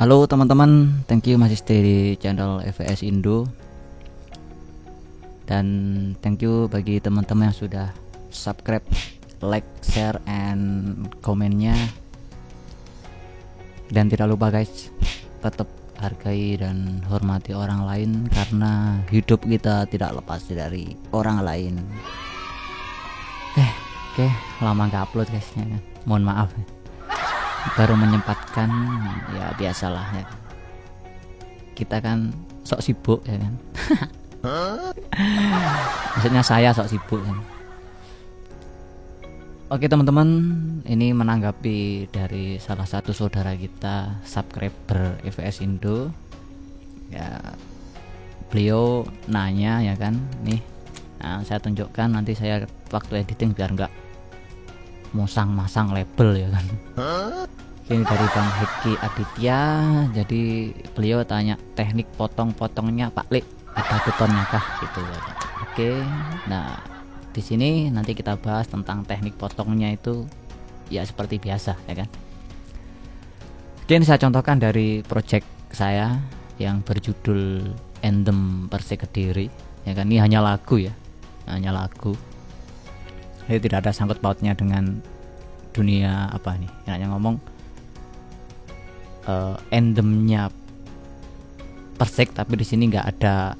Halo teman-teman, thank you masih stay di channel EVS Indo. Dan thank you bagi teman-teman yang sudah subscribe, like, share, and komennya. Dan tidak lupa guys, tetap hargai dan hormati orang lain, karena hidup kita tidak lepas dari orang lain. Oke, lama gak upload guys ya kan? Mohon maaf, baru menyempatkan, ya biasalah ya, kita kan sok sibuk ya kan. Maksudnya saya sok sibuk kan. Oke teman-teman, ini menanggapi dari salah satu saudara kita, subscriber EVS Indo ya. Beliau nanya ya kan, nih, nah, saya tunjukkan nanti saya waktu editing biar enggak masang label ya kan. Ini dari Bang Heki Aditya. Jadi beliau tanya teknik potong-potongnya Pak Lik, ada tutornya kah gitu ya kan? Oke, nah di sini nanti kita bahas tentang teknik potongnya itu ya seperti biasa ya kan. Ini saya contohkan dari project saya yang berjudul Endem Persik Kediri ya kan. Ini hanya lagu ya, hanya lagu. Jadi tidak ada sangkut pautnya dengan dunia apa nih, hanya ngomong endemnya Persik, tapi di sini nggak ada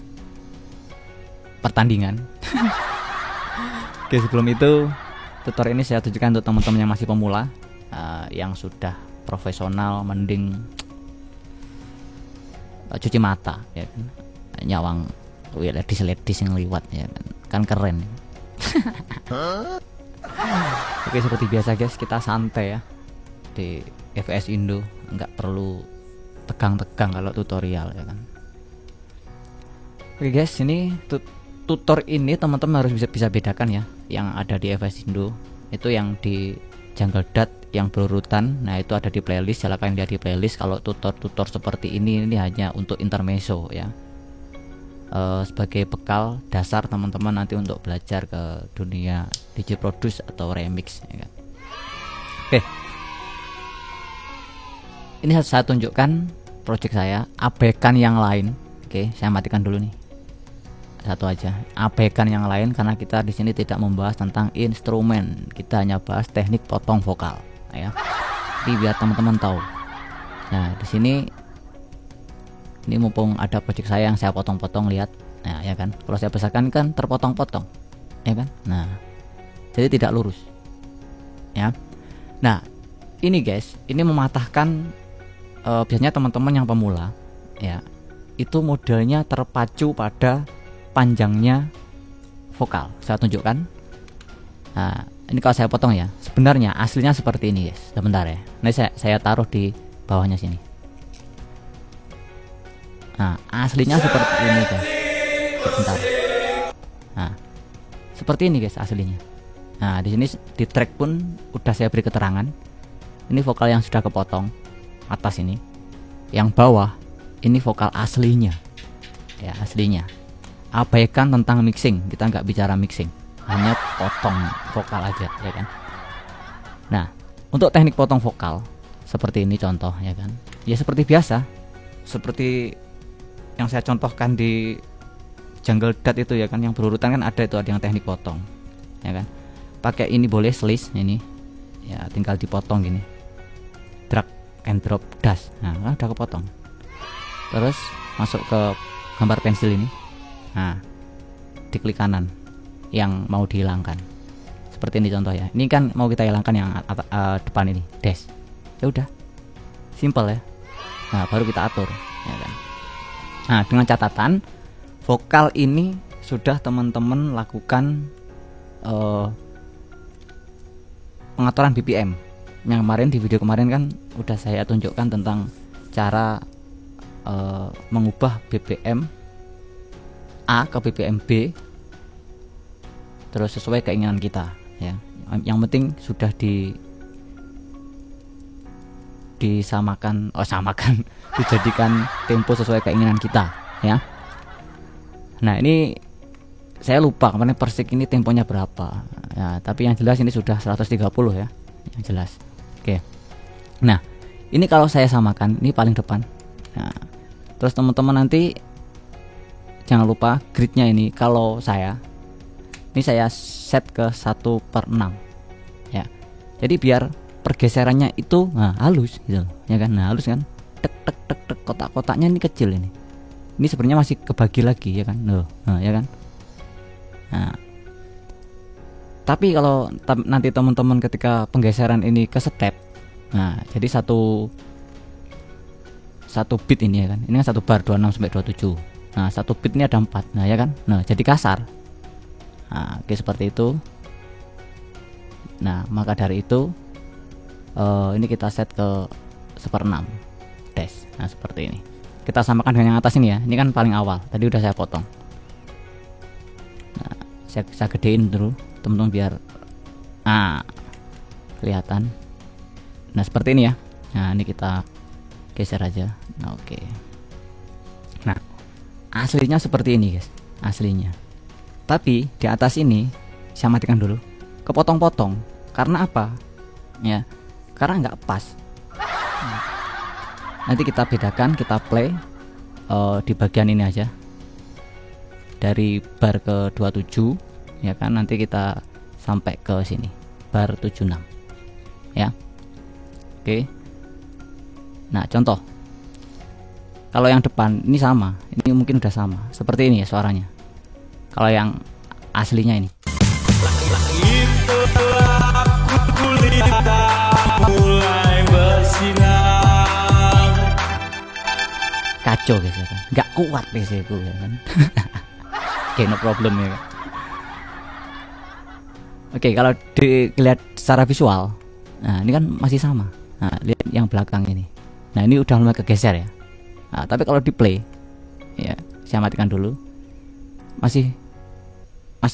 pertandingan. Oke, sebelum itu tutor ini saya tujukan untuk teman-teman yang masih pemula, yang sudah profesional mending cuci mata ya kan, nyawang ladies yang liwat ya kan keren. Oke, seperti biasa guys, kita santai ya di EVS Indo, nggak perlu tegang-tegang kalau tutorial ya kan. Oke guys, ini tutor ini teman-teman harus bisa bedakan ya, yang ada di EVS Indo itu yang di Jungle Dat yang berurutan. Nah itu ada di playlist, silakan lihat di playlist. Kalau tutor-tutor seperti ini hanya untuk intermezzo ya, sebagai bekal dasar teman-teman nanti untuk belajar ke dunia DJ produce atau remix ya kan. Oke, ini saya tunjukkan project saya, abaikan yang lain. Oke, saya matikan dulu nih, satu aja, abaikan yang lain, karena kita di sini tidak membahas tentang instrumen, kita hanya bahas teknik potong vokal ya. Jadi biar teman-teman tahu. Nah di sini ini mumpung ada project saya yang saya potong-potong, lihat. Nah ya kan, kalau saya besarkan kan terpotong-potong ya kan. Nah jadi tidak lurus ya. Nah ini guys, ini mematahkan biasanya teman-teman yang pemula ya, itu modelnya terpacu pada panjangnya vokal. Saya tunjukkan. Nah ini kalau saya potong ya, sebenarnya aslinya seperti ini guys. Sebentar ya, ini saya taruh di bawahnya sini. Nah aslinya seperti ini guys, sebentar. Nah seperti ini guys aslinya. Nah di sini di track pun udah saya beri keterangan, ini vokal yang sudah kepotong atas ini, yang bawah ini vokal aslinya ya, aslinya. Abaikan tentang mixing, kita nggak bicara mixing, hanya potong vokal aja ya kan. Nah untuk teknik potong vokal seperti ini contoh ya kan, ya seperti biasa, seperti yang saya contohkan di Jungle Dat itu ya kan, yang berurutan kan ada yang teknik potong ya kan. Pakai ini boleh slice ini ya, tinggal dipotong gini, drag and drop dash. Nah udah kepotong. Terus masuk ke gambar pensil ini, nah diklik kanan yang mau dihilangkan, seperti ini contoh ya. Ini kan mau kita hilangkan yang depan ini, dash. Ya udah, simple ya. Nah baru kita atur ya kan. Nah dengan catatan vokal ini sudah teman-teman lakukan pengaturan BPM. Yang kemarin di video kemarin kan udah saya tunjukkan tentang cara mengubah BPM A ke BPM B terus sesuai keinginan kita ya. Yang penting sudah disamakan dijadikan tempo sesuai keinginan kita ya. Nah ini saya lupa kemarin Persik ini temponya berapa ya, tapi yang jelas ini sudah 130 ya, yang jelas. Oke. Nah Ini kalau saya samakan, ini paling depan. Nah, terus teman-teman nanti jangan lupa gridnya ini. Kalau saya set ke 1/6 ya. Jadi biar pergeserannya itu halus gitu, ya kan? Nah, halus kan? Tek tek tek tek, kotak-kotaknya ini kecil ini. Ini sebenarnya masih kebagi lagi ya kan? Nah, ya kan? Nah, tapi kalau nanti teman-teman ketika penggeseran ini ke step, nah jadi satu bit ini ya kan, ini kan 1 bar 26 sampai 27. Nah 1 bit ini ada 4, nah ya kan, nah jadi kasar. Nah oke, seperti itu. Nah maka dari itu ini kita set ke 1/6 dash. Nah seperti ini. Kita samakan dengan yang atas ini ya, ini kan paling awal, tadi udah saya potong. Nah saya gedein dulu teman-teman biar kelihatan. Nah seperti ini ya. Nah ini kita geser aja. Nah, oke. Nah aslinya seperti ini guys, aslinya. Tapi di atas ini saya matikan dulu, kepotong-potong. Karena apa? Ya, karena nggak pas. Nanti kita bedakan, kita play di bagian ini aja, dari bar ke 27 ya kan, nanti kita sampai ke sini bar 76 ya. Oke. Nah contoh, kalau yang depan ini sama, ini mungkin udah sama seperti ini ya suaranya. Kalau yang aslinya ini kacau guys ya kan, nggak kuat PC ku ya kan. Oke, no problem ya kan. Oke, kalau dilihat secara visual, nah ini kan masih sama. Nah lihat yang belakang ini, nah ini udah mulai kegeser ya. Nah, tapi kalau di play ya, saya matikan dulu, masih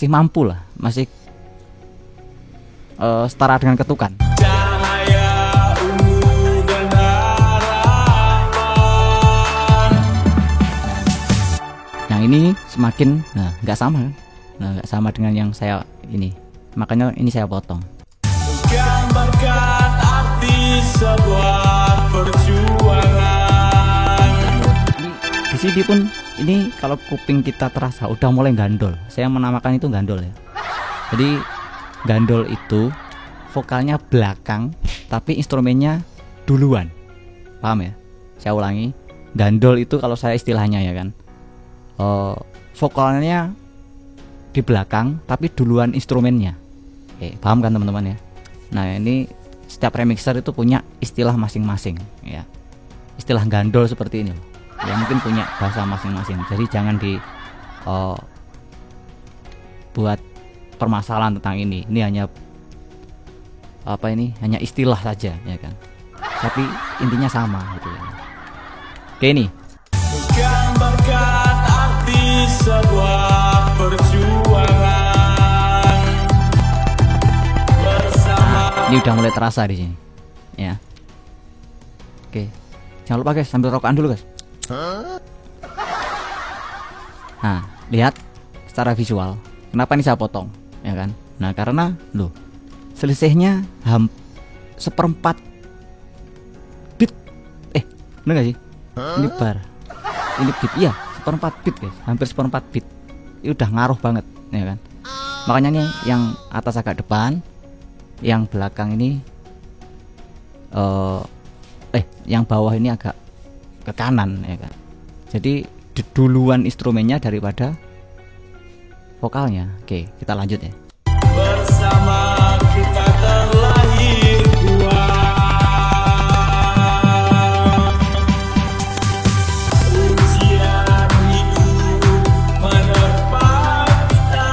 mampu lah, masih setara dengan ketukan. Yang ini semakin nggak sama, nggak sama dengan yang saya ini, makanya ini saya potong. Gambarkan arti sebuah perjuangan. Di sini pun ini kalau kuping kita terasa udah mulai gandol. Saya menamakan itu gandol ya. Jadi gandol itu vokalnya belakang tapi instrumennya duluan. Paham ya? Saya ulangi. Gandol itu kalau saya istilahnya ya kan, vokalnya di belakang tapi duluan instrumennya. Oke, paham kan teman-teman ya? Nah ini setiap remixer itu punya istilah masing-masing ya. Istilah gandol seperti ini ya, mungkin punya bahasa masing-masing. Jadi jangan buat permasalahan tentang ini. Ini hanya hanya istilah saja ya kan. Tapi intinya sama gitu ya. Oke, ini gambarkan arti sebuah perjuangan bersama. Ini udah mulai terasa di sini ya. Oke, jangan lupa guys, sambil rokokan dulu guys. Nah lihat secara visual, kenapa ini saya potong ya kan. Nah karena loh, selisihnya 1/4 bit. Bener gak sih? Ini bar, ini bit, iya 1/4 bit guys, hampir 1/4 bit. Ini udah ngaruh banget ya kan. Makanya nih yang atas agak depan, yang belakang ini yang bawah ini agak ke kanan ya kan. Jadi duluan instrumennya daripada vokalnya. Oke, kita lanjut ya. Bersama kita terlahir kuat. Ujian hidup menerpa kita.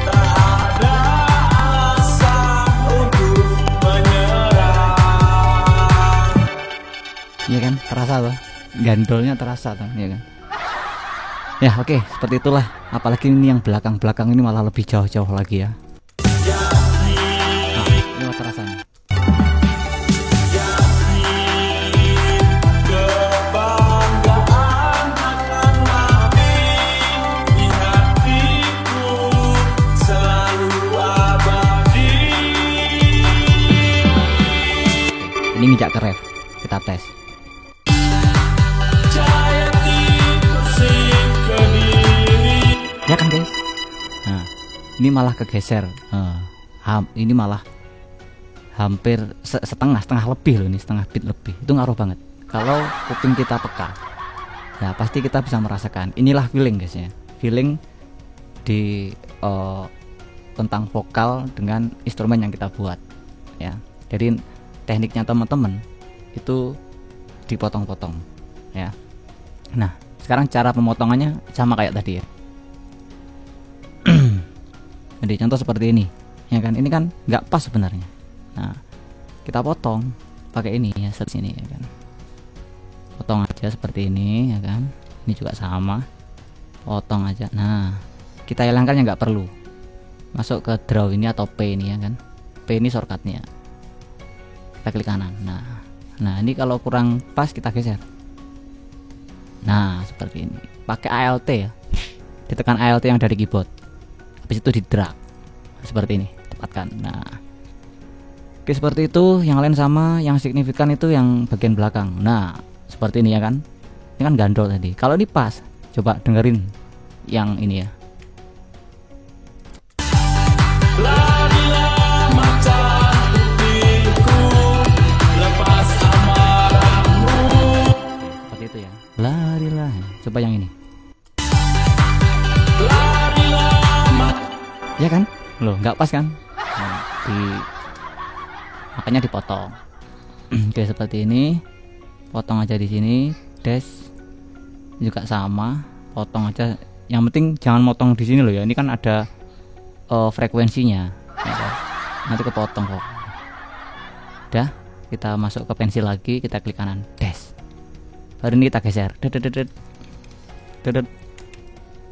Tak ada alasan untuk menyerah. Iya kan, terasa loh. Gandolnya terasa kan, ya kan. Ya oke, seperti itulah. Apalagi ini yang belakang-belakang ini malah lebih jauh-jauh lagi ya. Nah, ini terasa nih. Ini injak ke ref, kita tes. Ya kan guys. Nah, ini malah kegeser. Ini malah hampir setengah lebih loh, ini setengah beat lebih. Itu ngaruh banget. Kalau kuping kita peka, ya pasti kita bisa merasakan. Inilah feeling guys ya. Feeling di tentang vokal dengan instrumen yang kita buat ya. Jadi tekniknya teman-teman itu dipotong-potong ya. Nah, sekarang cara pemotongannya sama kayak tadi ya. Jadi contoh seperti ini ya kan, ini kan nggak pas sebenarnya. Nah, kita potong pakai ini ya, sini ya kan, potong aja seperti ini ya kan. Ini juga sama, potong aja. Nah, kita hilangkan yang nggak perlu, masuk ke draw ini atau P ini ya kan. P ini shortcutnya, kita klik kanan. Nah ini kalau kurang pas kita geser. Nah seperti ini, pakai ALT ya, ditekan ALT yang dari keyboard, habis itu di drag seperti ini, tepatkan. Nah oke, seperti itu. Yang lain sama, yang signifikan itu yang bagian belakang. Nah seperti ini ya kan, ini kan gandol tadi. Kalau ini pas, coba dengerin yang ini ya. Seperti itu ya. Larilah. Coba yang ini. Ya kan? Loh, nggak pas kan? Nah, makanya dipotong. Oke, seperti ini. Potong aja di sini. Dash juga sama. Potong aja. Yang penting jangan motong di sini loh ya. Ini kan ada frekuensinya ya kan? Nanti kepotong kok. Udah, kita masuk ke pensil lagi, kita klik kanan, dash. Baru ini kita geser,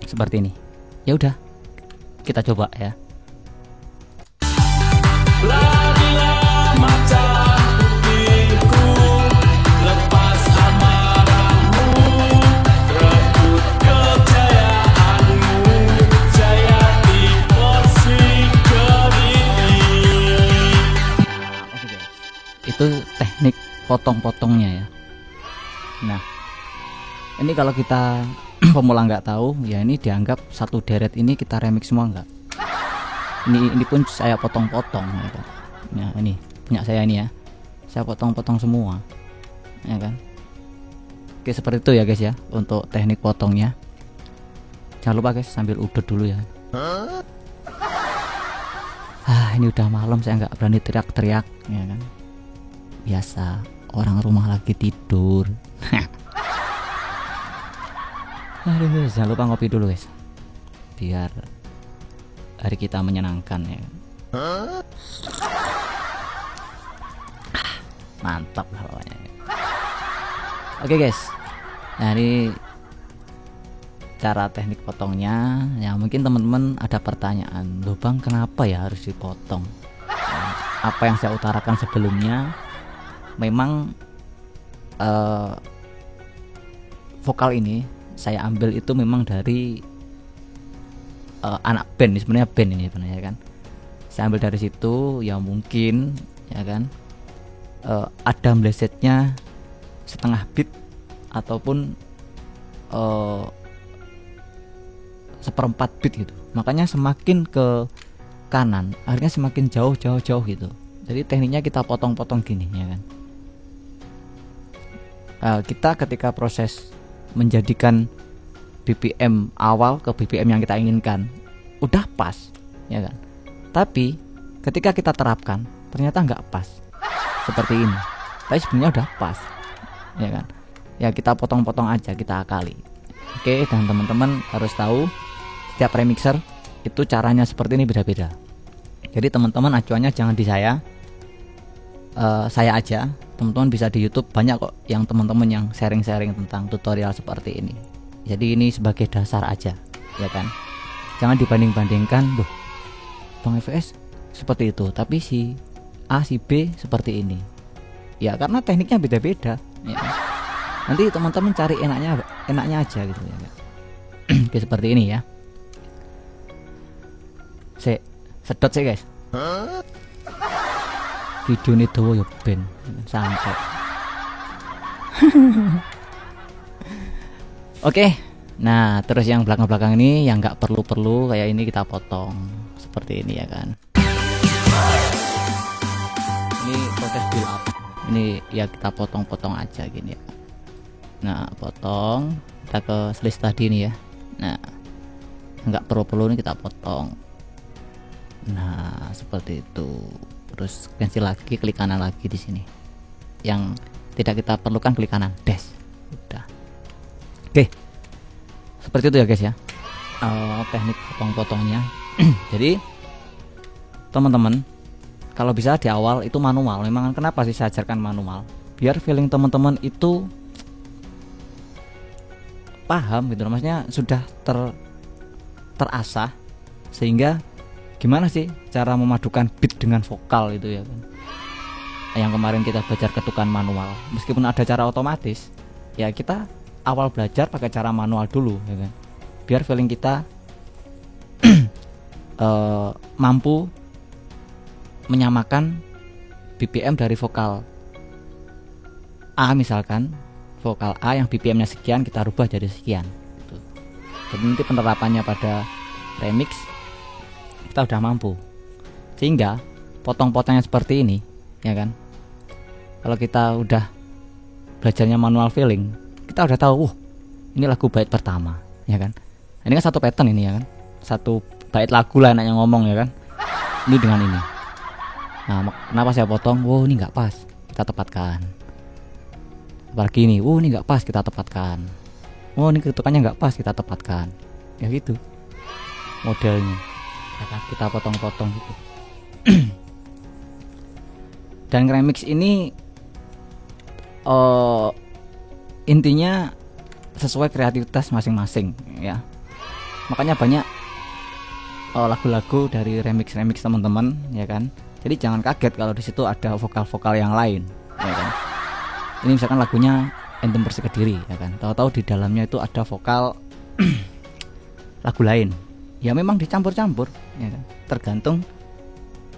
seperti ini. Ya udah, kita coba ya. Itu teknik potong-potongnya ya. Nah ini kalau kita pemula nggak tahu ya, ini dianggap satu deret ini kita remix semua enggak. Ini pun saya potong-potong ya kan. Nah ini punya saya ini ya, saya potong-potong semua ya kan. Oke, seperti itu ya guys ya untuk teknik potongnya. Jangan lupa guys sambil udut dulu ya. Ini udah malam, saya nggak berani teriak-teriak ya kan. Biasa orang rumah lagi tidur. Aduh, jangan lupa ngopi dulu guys, biar hari kita menyenangkan ya. Mantap lah pokoknya. Oke guys, nah ini cara teknik potongnya. Ya mungkin teman-teman ada pertanyaan, loh bang kenapa ya harus dipotong? Apa yang saya utarakan sebelumnya, memang vokal ini saya ambil itu memang dari anak band. Sebenarnya band ini sebenarnya kan, saya ambil dari situ. Ya mungkin ya kan ada melesetnya setengah beat ataupun seperempat beat gitu, makanya semakin ke kanan akhirnya semakin jauh gitu. Jadi tekniknya kita potong-potong gini ya kan. Kita ketika proses menjadikan BPM awal ke BPM yang kita inginkan udah pas ya kan, tapi ketika kita terapkan ternyata nggak pas seperti ini. Tapi sebenarnya udah pas ya kan. Ya kita potong-potong aja, kita akali. Oke, dan teman-teman harus tahu setiap remixer itu caranya seperti ini beda-beda. Jadi teman-teman acuannya jangan di saya aja. Teman-teman bisa di YouTube, banyak kok yang teman-teman yang sharing-sharing tentang tutorial seperti ini. Jadi ini sebagai dasar aja ya kan. Jangan dibanding-bandingkan, loh Bang FS seperti itu tapi si A si B seperti ini. Ya karena tekniknya beda-beda ya. Nanti teman-teman cari enaknya aja gitu ya. Oke, seperti ini ya. Sedot sih guys. video ini dawa ya ben santai. Oke, nah terus yang belakang-belakang ini yang nggak perlu-perlu kayak ini kita potong seperti ini ya kan. Ini proses build up, ini ya kita potong-potong aja gini ya. Nah potong, kita ke list tadi nih ya. Nah nggak perlu-perlu ini kita potong. Nah seperti itu. Terus cancel lagi, klik kanan lagi di sini. Yang tidak kita perlukan klik kanan, dash. Udah. Oke. Seperti itu ya guys ya. Teknik potong-potongnya. Jadi teman-teman, kalau bisa di awal itu manual. Memang kenapa sih saya ajarkan manual? Biar feeling teman-teman itu paham gitu. Maksudnya sudah terasah sehingga gimana sih cara memadukan beat dengan vokal itu ya kan. Yang kemarin kita belajar ketukan manual, meskipun ada cara otomatis, ya kita awal belajar pakai cara manual dulu ya kan. Biar feeling kita mampu menyamakan BPM dari vokal A, misalkan vokal A yang BPM-nya sekian kita rubah jadi sekian gitu. Jadi nanti penerapannya pada remix kita udah mampu, sehingga potong-potongnya seperti ini ya kan. Kalau kita udah belajarnya manual feeling, kita udah tahu ini lagu bait pertama ya kan. Ini kan satu pattern ini ya kan, satu bait lagu lah enaknya ngomong ya kan. Ini dengan ini. Nah kenapa saya potong? Ini nggak pas, kita tepatkan. Apalagi ini, ini nggak pas, kita tepatkan. Ini ketukannya nggak pas, kita tepatkan. Ya gitu modelnya. Kita potong-potong gitu. Dan remix ini intinya sesuai kreativitas masing-masing ya. Makanya banyak lagu-lagu dari remix teman-teman ya kan. Jadi jangan kaget kalau di situ ada vokal-vokal yang lain ya kan. Ini misalkan lagunya Anthem Bersih Kediri ya kan. Tahu-tahu di dalamnya itu ada vokal lagu lain. Ya memang dicampur-campur ya kan? Tergantung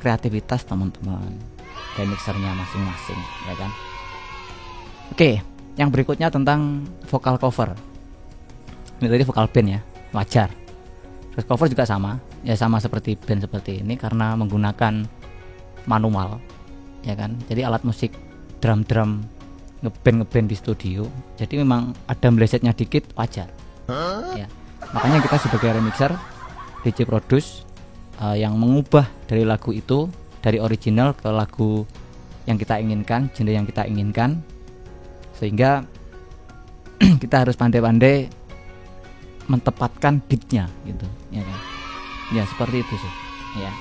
kreativitas teman-teman dan mixernya masing-masing ya kan. Oke, yang berikutnya tentang vokal cover. Ini tadi vokal band ya, wajar. Terus cover juga sama, ya sama seperti band seperti ini karena menggunakan manual ya kan. Jadi alat musik drum ngeband di studio. Jadi memang ada melesetnya dikit wajar ya. Makanya kita sebagai remixer DJ Produce yang mengubah dari lagu itu, dari original ke lagu yang kita inginkan, genre yang kita inginkan, sehingga kita harus pandai-pandai mentepatkan beatnya gitu ya kan. Ya seperti itu sih ya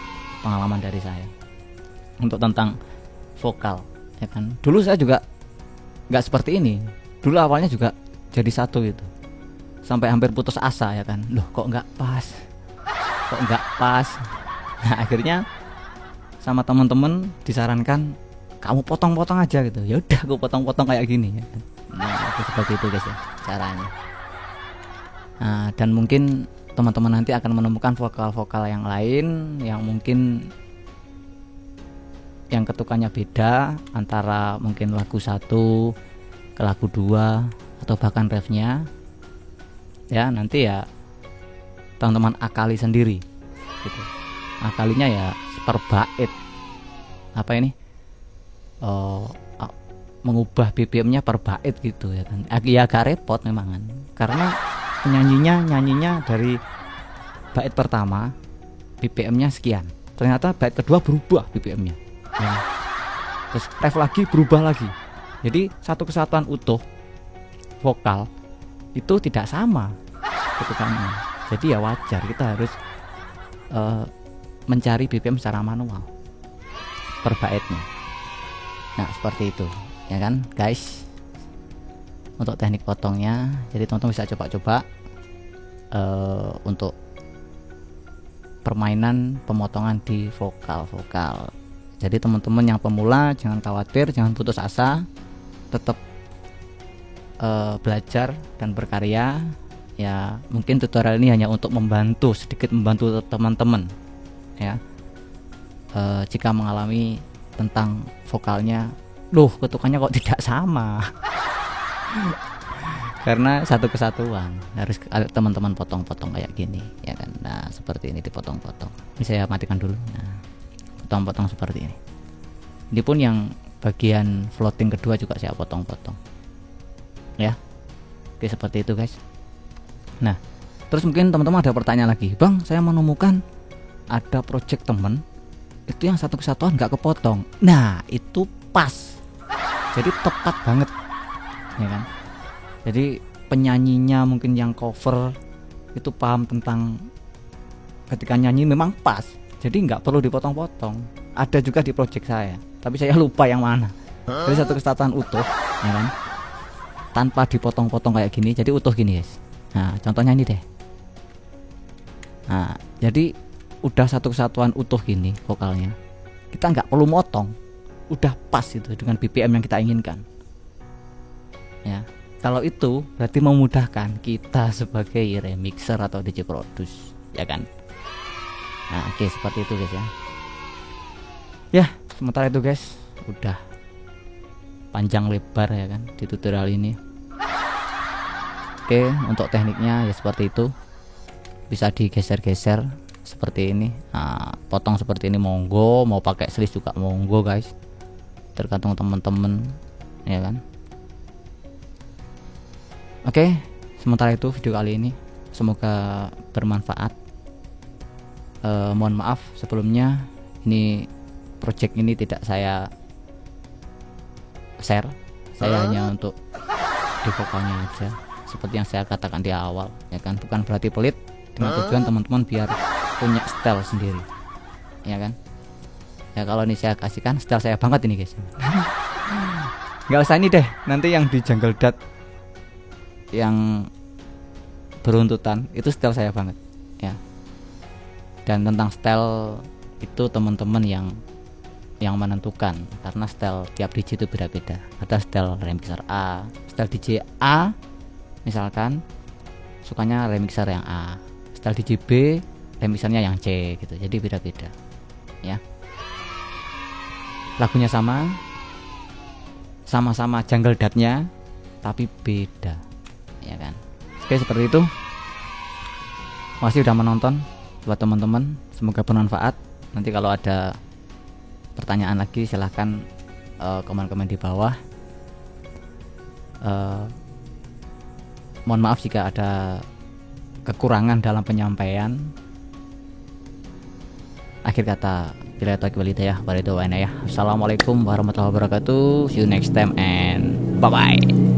pengalaman dari saya untuk tentang vokal ya kan. Dulu saya juga nggak seperti ini, dulu awalnya juga jadi satu gitu, sampai hampir putus asa ya kan. Loh kok nggak pas. Nah akhirnya sama teman-teman disarankan kamu potong-potong aja gitu. Ya udah aku potong-potong kayak gini ya. Nah seperti itu guys ya caranya. Nah, dan mungkin teman-teman nanti akan menemukan vokal-vokal yang lain yang mungkin yang ketukannya beda antara mungkin lagu 1 ke lagu 2 atau bahkan refnya ya. Nanti ya teman-teman akali sendiri gitu. Akalinya ya per bait apa ini mengubah BPM-nya per bait gitu ya kan. Ya agak repot memang kan, karena nyanyinya dari bait pertama BPM-nya sekian, ternyata bait kedua berubah BPM-nya ya. Terus ref lagi berubah lagi. Jadi satu kesatuan utuh vokal itu tidak sama ketukannya. Jadi ya wajar kita harus mencari BPM secara manual per baitnya. Nah seperti itu ya kan guys untuk teknik potongnya. Jadi teman-teman bisa coba-coba untuk permainan pemotongan di vokal. Jadi teman-teman yang pemula jangan khawatir, jangan putus asa, tetap belajar dan berkarya. Ya mungkin tutorial ini hanya untuk sedikit membantu teman-teman ya jika mengalami tentang vokalnya, loh ketukannya kok tidak sama. Karena satu kesatuan harus teman-teman potong-potong kayak gini ya kan. Nah seperti ini dipotong-potong. Ini saya matikan dulu. Nah potong-potong seperti ini. Ini pun yang bagian floating kedua juga saya potong-potong ya. Oke seperti itu guys. Nah terus mungkin teman-teman ada pertanyaan lagi, Bang saya menemukan ada project temen itu yang satu kesatuan nggak kepotong. Nah itu pas, jadi tepat banget ya kan. Jadi penyanyinya mungkin yang cover itu paham tentang ketika nyanyi memang pas, jadi nggak perlu dipotong-potong. Ada juga di project saya, tapi saya lupa yang mana. Jadi satu kesatuan utuh ya kan, tanpa dipotong-potong kayak gini, jadi utuh gini guys. Nah contohnya ini deh. Nah jadi udah satu kesatuan utuh gini vokalnya, kita nggak perlu motong, udah pas itu dengan BPM yang kita inginkan ya. Kalau itu berarti memudahkan kita sebagai remixer atau DJ produce ya kan. Nah oke seperti itu guys ya. Ya sementara itu guys udah panjang lebar ya kan di tutorial ini. Oke untuk tekniknya ya seperti itu, bisa digeser-geser seperti ini. Nah, potong seperti ini monggo, mau pakai slice juga monggo guys, tergantung teman-teman ya kan. Oke, sementara itu video kali ini semoga bermanfaat. Mohon maaf sebelumnya, ini project ini tidak saya share, saya hanya untuk di vokalnya aja, seperti yang saya katakan di awal ya kan. Bukan berarti pelit, dengan tujuan teman-teman biar punya style sendiri ya kan. Ya kalau ini saya kasihkan style saya banget ini guys. Nggak usah ini deh, nanti yang di jungle dat yang beruntutan itu style saya banget ya. Dan tentang style itu teman-teman yang menentukan, karena style tiap DJ itu beda-beda. Ada style remixer A, style DJ A misalkan sukanya remixer yang A, style DJ B remixernya yang C gitu, jadi beda-beda ya. Lagunya sama-sama jungle datnya tapi beda ya kan. Oke seperti itu. Masih udah menonton buat teman-teman, semoga bermanfaat. Nanti kalau ada pertanyaan lagi silahkan komen-komen di bawah. Mohon maaf jika ada kekurangan dalam penyampaian. Akhir kata, bila taufiq wal hidayah, Assalamualaikum warahmatullahi wabarakatuh. See you next time and bye bye.